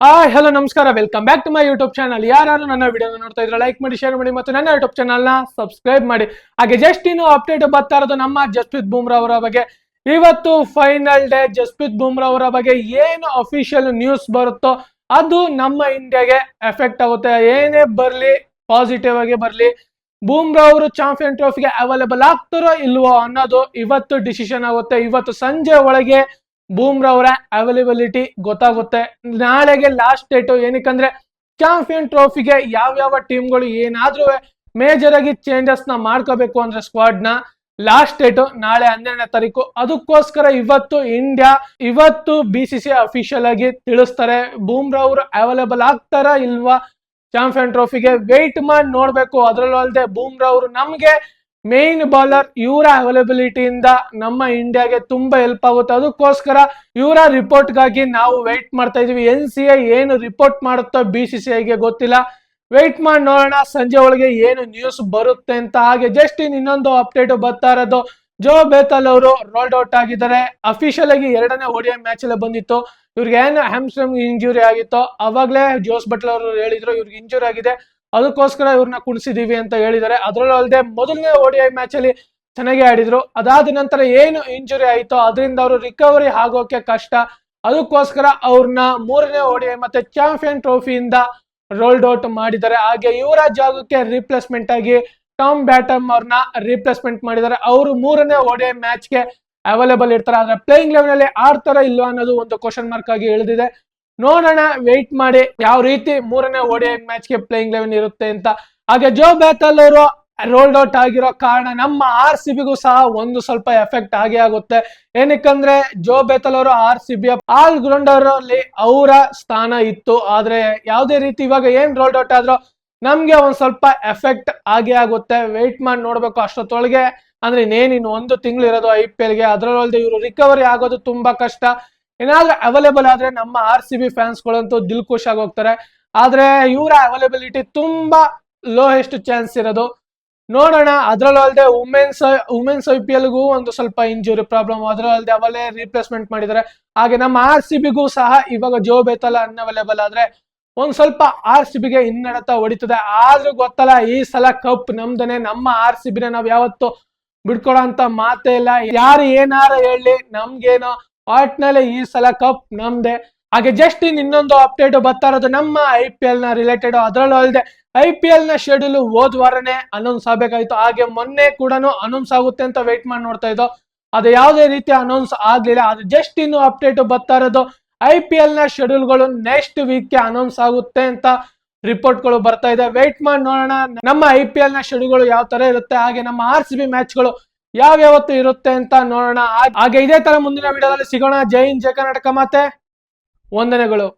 Hello ನಮಸ್ಕಾರ, welcome back to my YouTube channel. ಯಾರು ನನ್ನ ವಿಡಿಯೋ ನೋಡ್ತಾ ಇದ್ರೆ ಲೈಕ್ ಮಾಡಿ, ಶೇರ್ ಮಾಡಿ ಮತ್ತು ನನ್ನ ಯೂಟ್ಯೂಬ್ ಚಾನಲ್ ನ ಸಬ್ಸ್ಕ್ರೈಬ್ ಮಾಡಿ. ಹಾಗೆ ಜಸ್ಟ್ ಇನ್ನು ಅಪ್ಡೇಟ್ ಬರ್ತಾ ಇರೋದು ನಮ್ಮ ಜಸ್ಪ್ರೀತ್ ಬುಮ್ರಾ ಅವರ ಬಗ್ಗೆ. ಇವತ್ತು ಫೈನಲ್ ಡೇ. ಜಸ್ಪ್ರೀತ್ ಬುಮ್ರಾ ಅವರ ಬಗ್ಗೆ ಏನು ಅಫಿಷಿಯಲ್ ನ್ಯೂಸ್ ಬರುತ್ತೋ ಅದು ನಮ್ಮ ಇಂಡಿಯಾಗೆ ಎಫೆಕ್ಟ್ ಆಗುತ್ತೆ. ಏನೇ ಬರ್ಲಿ, ಪಾಸಿಟಿವ್ ಆಗಿ ಬರ್ಲಿ, ಬುಮ್ರಾ ಅವರು ಚಾಂಪಿಯನ್ ಟ್ರೋಫಿಗೆ ಅವೈಲೇಬಲ್ ಆಗ್ತಾರೋ ಇಲ್ವೋ ಅನ್ನೋದು ಇವತ್ತು ಡಿಸಿಷನ್ ಆಗುತ್ತೆ. ಇವತ್ತು ಸಂಜೆ ಒಳಗೆ ಬೂಮ್ರಾ ಅವರ ಅವೈಲೇಬಿಲಿಟಿ ಗೊತ್ತಾಗುತ್ತೆ. ನಾಳೆಗೆ ಲಾಸ್ಟ್ ಡೇಟ್. ಏನಕ್ಕಂದ್ರೆ ಚಾಂಪಿಯನ್ ಟ್ರೋಫಿಗೆ ಯಾವ ಟೀಮ್ಗಳು ಏನಾದ್ರೂ ಮೇಜರ್ ಆಗಿ ಚೇಂಜಸ್ ನ ಮಾಡ್ಕೋಬೇಕು ಅಂದ್ರೆ ಸ್ಕ್ವಾಡ್ ನ ಲಾಸ್ಟ್ ಡೇಟ್ ನಾಳೆ 12ನೇ ತಾರೀಕು. ಅದಕ್ಕೋಸ್ಕರ ಇವತ್ತು BCCI ಅಫಿಷಿಯಲ್ ಆಗಿ ತಿಳಿಸ್ತಾರೆ ಬೂಮ್ರಾ ಅವರು ಅವೈಲೇಬಲ್ ಆಗ್ತಾರಾ ಇಲ್ವಾ ಚಾಂಪಿಯನ್ ಟ್ರೋಫಿಗೆ. ವೆಯ್ಟ್ ಮಾಡಿ ನೋಡ್ಬೇಕು. ಅದರಲ್ಲೂ ಅಲ್ಲದೆ ಬೂಮ್ರಾ ಅವರು ನಮ್ಗೆ ಮೇನ್ ಬೌಲರ್, ಇವರ ಅವೈಲೇಬಿಲಿಟಿಯಿಂದ ನಮ್ಮ ಇಂಡಿಯಾಗೆ ತುಂಬಾ ಹೆಲ್ಪ್ ಆಗುತ್ತೆ. ಅದಕ್ಕೋಸ್ಕರ ಇವರ ರಿಪೋರ್ಟ್ ಗಾಗಿ ನಾವು ವೆಯ್ಟ್ ಮಾಡ್ತಾ ಇದೀವಿ. NCA ಏನು ರಿಪೋರ್ಟ್ ಮಾಡುತ್ತೋ BCCIಗೆ ಗೊತ್ತಿಲ್ಲ. ವೆಯ್ಟ್ ಮಾಡಿ ನೋಡೋಣ ಸಂಜೆ ಒಳಗೆ ಏನು ನ್ಯೂಸ್ ಬರುತ್ತೆ ಅಂತ. ಹಾಗೆ ಜಸ್ಟ್ ಇನ್ನೊಂದು ಅಪ್ಡೇಟ್ ಬರ್ತಾ ಇರೋದು, ಜೋ ಬೇತಲ್ ಅವರು ರೋಲ್ಡ್ ಔಟ್ ಆಗಿದ್ದಾರೆ. ಅಫಿಷಿಯಲ್ ಆಗಿ 2ನೇ ODI ಮ್ಯಾಚ್ ಅಲ್ಲೇ ಬಂದಿತ್ತು. ಇವ್ರಿಗೆ ಏನು ಹ್ಯಾಮ್ಸ್ಟ್ರಿಂಗ್ ಇಂಜುರಿ ಆಗಿತ್ತು, ಅವಾಗ್ಲೇ ಜೋಸ್ ಬಟ್ಲರ್ ಅವರು ಹೇಳಿದ್ರು ಇವ್ರಿಗೆ ಇಂಜುರಿ ಆಗಿದೆ, ಅದಕ್ಕೋಸ್ಕರ ಇವ್ರನ್ನ ಕುಣಿಸಿದೀವಿ ಅಂತ ಹೇಳಿದ್ದಾರೆ. ಅದರಲ್ಲೂ ಅಲ್ಲದೆ ಮೊದಲನೇ ODI ಮ್ಯಾಚ್ ಅಲ್ಲಿ ಚೆನ್ನಾಗಿ ಆಡಿದ್ರು. ಅದಾದ ನಂತರ ಏನು ಇಂಜುರಿ ಆಯ್ತೋ ಅದರಿಂದ ಅವರು ರಿಕವರಿ ಆಗೋಕೆ ಕಷ್ಟ. ಅದಕ್ಕೋಸ್ಕರ ಅವ್ರನ್ನ 3ನೇ ODI ಮತ್ತೆ ಚಾಂಪಿಯನ್ ಟ್ರೋಫಿಯಿಂದ ರೋಲ್ಡ್ ಔಟ್ ಮಾಡಿದ್ದಾರೆ. ಹಾಗೆ ಇವರ ಜಾಗಕ್ಕೆ ರಿಪ್ಲೇಸ್ಮೆಂಟ್ ಆಗಿ ಟಾಮ್ ಬ್ಯಾಟಮ್ ಅವ್ರನ್ನ ರಿಪ್ಲೇಸ್ಮೆಂಟ್ ಮಾಡಿದ್ದಾರೆ. ಅವರು 3ನೇ ODI ಮ್ಯಾಚ್ಗೆ ಅವೈಲೇಬಲ್ ಇರ್ತಾರೆ. ಆದ್ರೆ ಪ್ಲೇಯಿಂಗ್ ಲೆವೆನ್ ಅಲ್ಲಿ ಆಡ್ತಾರ ಇಲ್ವಾ ಅನ್ನೋದು ಒಂದು ಕ್ವಶನ್ ಮಾರ್ಕ್ ಆಗಿ ಇಳಿದಿದೆ. ನೋಡೋಣ, ವೆಯ್ಟ್ ಮಾಡಿ ಯಾವ ರೀತಿ 3ನೇ ODI ಮ್ಯಾಚ್ಗೆ ಪ್ಲೇಯಿಂಗ್ ಲೆವೆನ್ ಇರುತ್ತೆ ಅಂತ. ಹಾಗೆ ಜೋ ಬೇತಲ್ ಅವರು ರೋಲ್ಡ್ ಔಟ್ ಆಗಿರೋ ಕಾರಣ ನಮ್ಮ RCBಗೂ ಸಹ ಒಂದು ಸ್ವಲ್ಪ ಎಫೆಕ್ಟ್ ಆಗೇ ಆಗುತ್ತೆ. ಏನಕ್ಕಂದ್ರೆ ಜೋ ಬೇತಲ್ ಅವರು RCB ಆಲ್ ಗ್ರೌಂಡರ್ ಅಲ್ಲಿ ಅವರ ಸ್ಥಾನ ಇತ್ತು. ಆದ್ರೆ ಯಾವುದೇ ರೀತಿ ಇವಾಗ ಏನ್ ರೋಲ್ಡ್ ಔಟ್ ಆದ್ರೂ ನಮ್ಗೆ ಒಂದ್ ಸ್ವಲ್ಪ ಎಫೆಕ್ಟ್ ಆಗೇ ಆಗುತ್ತೆ. ವೆಯ್ಟ್ ಮಾಡಿ ನೋಡ್ಬೇಕು. ಅಷ್ಟೊತ್ತೊಳಗೆ ಅಂದ್ರೆ ಇನ್ನು 1 ತಿಂಗಳು ಇರೋದು IPL ಗೆ. ಅದರಲ್ಲದೆ ಇವರು ರಿಕವರಿ ಆಗೋದು ತುಂಬಾ ಕಷ್ಟ. ಏನಾದ್ರೂ ಅವೈಲೇಬಲ್ ಆದ್ರೆ ನಮ್ಮ RCB ಫ್ಯಾನ್ಸ್ ಗಳಂತೂ ದಿಲ್ ಖುಷ್ ಆಗಿ ಹೋಗ್ತಾರೆ. ಆದ್ರೆ ಇವರ ಅವೈಲೇಬಿಲಿಟಿ ತುಂಬಾ ಲೋಯೆಸ್ಟ್ ಚಾನ್ಸ್ ಇರೋದು. ನೋಡೋಣ. ಅದರಲ್ಲೂ ಅಲ್ಲದೆ ವುಮೆನ್ಸ್ IPL ಗೂ ಒಂದು ಸ್ವಲ್ಪ ಇಂಜುರಿ ಪ್ರಾಬ್ಲಮ್. ಅದರಲ್ಲದೆ ಅವಲೇ ರಿಪ್ಲೇಸ್ಮೆಂಟ್ ಮಾಡಿದ್ದಾರೆ. ಹಾಗೆ ನಮ್ಮ RCBಗೂ ಸಹ ಇವಾಗ ಜೋ ಬೇತಲ್ ಅನ್ಅವೈಲೇಬಲ್ ಆದ್ರೆ ಒಂದ್ ಸ್ವಲ್ಪ RCBಗೆ ಹಿನ್ನಡೆತ ಹೊಡಿತದೆ. ಆದ್ರೂ ಗೊತ್ತಲ್ಲ, ಈ ಸಲ ಕಪ್ ನಮ್ದನೆ. ನಮ್ಮ RCBನ ನಾವ್ ಯಾವತ್ತು ಬಿಡ್ಕೊಡೋ ಅಂತ ಮಾತೇ ಇಲ್ಲ. ಯಾರು ಏನಾರ ಹೇಳಿ ನಮ್ಗೇನೋ ಒಟ್ನಲ್ಲಿ ಈ ಸಲ ಕಪ್ ನಮ್ದೆ. ಹಾಗೆ ಜಸ್ಟ್ ಇನ್ನೊಂದು ಅಪ್ಡೇಟ್ ಬರ್ತಾ ಇರೋದು ನಮ್ಮ IPL ನ ರಿಲೇಟೆಡ್. ಅದರಲ್ಲೂ ಅಲ್ಲದೆ IPL ನ ಶೆಡ್ಯೂಲ್ ಹೋದ್ ವಾರನೇ ಅನೌನ್ಸ್ ಆಗ್ಬೇಕಾಯ್ತು. ಹಾಗೆ ಮೊನ್ನೆ ಕೂಡ ಅನೌನ್ಸ್ ಆಗುತ್ತೆ ಅಂತ ವೆಯ್ಟ್ ಮಾಡಿ ನೋಡ್ತಾ ಇದ್ದೋ, ಅದು ಯಾವುದೇ ರೀತಿ ಅನೌನ್ಸ್ ಆಗ್ಲಿಲ್ಲ. ಅದು ಜಸ್ಟ್ ಇನ್ನು ಅಪ್ಡೇಟ್ ಬರ್ತಾ ಇರೋದು, IPL ನ ಶೆಡ್ಯೂಲ್ ಗಳು ನೆಕ್ಸ್ಟ್ ವೀಕ್ ಅನೌನ್ಸ್ ಆಗುತ್ತೆ ಅಂತ ರಿಪೋರ್ಟ್ ಗಳು ಬರ್ತಾ ಇದೆ. ವೆಯ್ಟ್ ಮಾಡಿ ನೋಡೋಣ ನಮ್ಮ IPL ನ ಶೆಡ್ಯೂಲ್ ಗಳು ಯಾವ ತರ ಇರುತ್ತೆ, ಹಾಗೆ ನಮ್ಮ RCB ಮ್ಯಾಚ್ ಗಳು ಯಾವ್ಯಾವತ್ತು ಇರುತ್ತೆ ಅಂತ ನೋಡೋಣ. ಹಾಗೆ ಇದೇ ತರ ಮುಂದಿನ ವಿಡಿಯೋದಲ್ಲಿ ಸಿಗೋಣ. ಜೈ ಹಿಂದ್, ಜೈ ಕರ್ನಾಟಕ, ಮತ್ತೆ ವಂದನೆಗಳು.